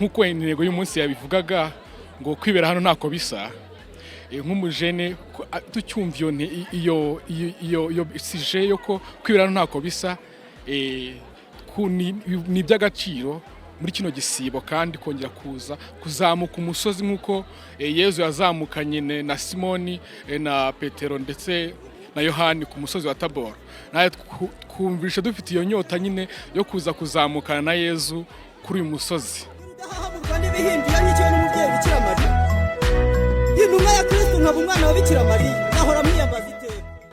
nk'uko intego y'umunsi yabivugaga ngo kwibera hano ntako bisa, nk'umujene tucyumva iyo sije yo ko kwibera hano ntako bisa, ni iby'agaciro muri kino gisibo kandi kongera kuzamuka umusozi nk'uko Yezu yazamukanye na Simoni na Petero ndetse na Yohani ku musozi wa Tabora. Naye twumvisha dufite iyo nyota nyine yo kuza kuzamukana na Yezu kuri uyu musozi.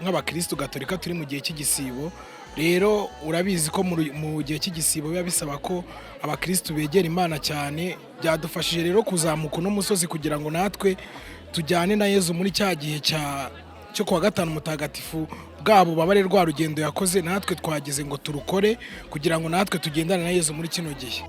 Nk'abakristo Gatolika turi mu gihe cy'igisibo, rero urabizi ko mu gihe cy'igisibo biba bisaba ko abakristo begera Imana cyane. Byadufashije rero kuzamuka no musozi kugira ngo natwe tujyane na Yezu muri cya gihe cyo kuwa gatanu mutagatifu bwabo babare rwa rugendo yakoze, natwe twageze ngo turukore kugira ngo natwe tugendane na Yezu muri kino gihe.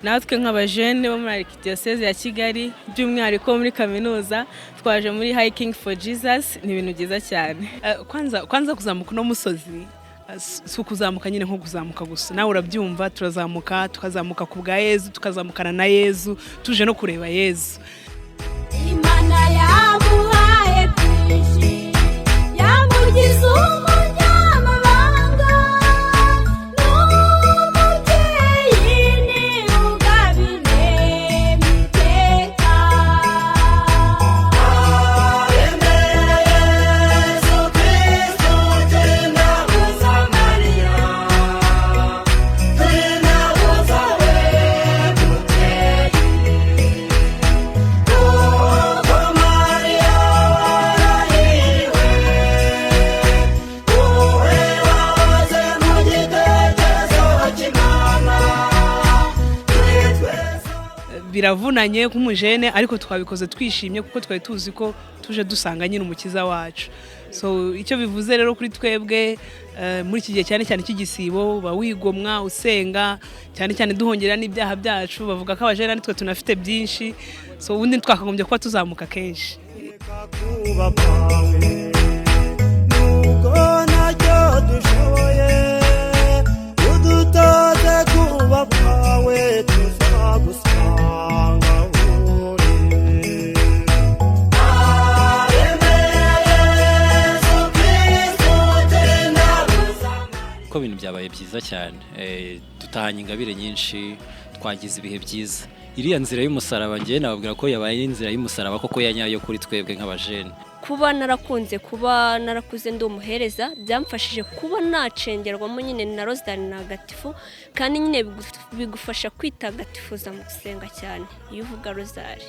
Natwe nk'abajene bo muri Arkidiocese ya Kigali by'umwihariko muri kaminuza twaje muri Hiking for Jesus, ni ibintu byiza cyane. Kwanza kuzamuka no musozi si ukuzamuka nyine nko kuzamuka gusa, nawe urabyumva, turazamuka tukazamuka ku bwa Yezu, tukazamukana na Yezu, tuje no kureba Yezu. Imana yamuhaye byinshi, yamugize umunyamabanga, n'umubyeyi ni ugabine miteka. Yesu Kristo tena uza Maria, tena uza biravunanye nk'umujene, ariko twabikoze twishimye kuko twari tuzi ko tuje dusanga nyine umukiza wacu. So icyo bivuze rero kuri twebwe muri iki gihe cyane cyane cy'igisibo, uba wigomwa usenga cyane cyane duhongera n'ibyaha byacu. Bavuga ko abajene nitwe tunafite byinshi, so ubundi twakagombye kuba tuzamuka kenshi. Ko ibintu byabaye byiza cyane, dutahanye ingabire nyinshi, twagize ibihe byiza. Iriya nzira y'umusaraba ngiye nababwira ko yabaye inzira y'umusaraba koko yanyayo kuri twebwe nk'abajene. Kuba narakuze ndi umuhereza byamfashije kuba nacengerwamo nyine na rozari ntagatifu, kandi nyine bigufasha kwitagatifuza mu gusenga cyane iyo uvuga rozari.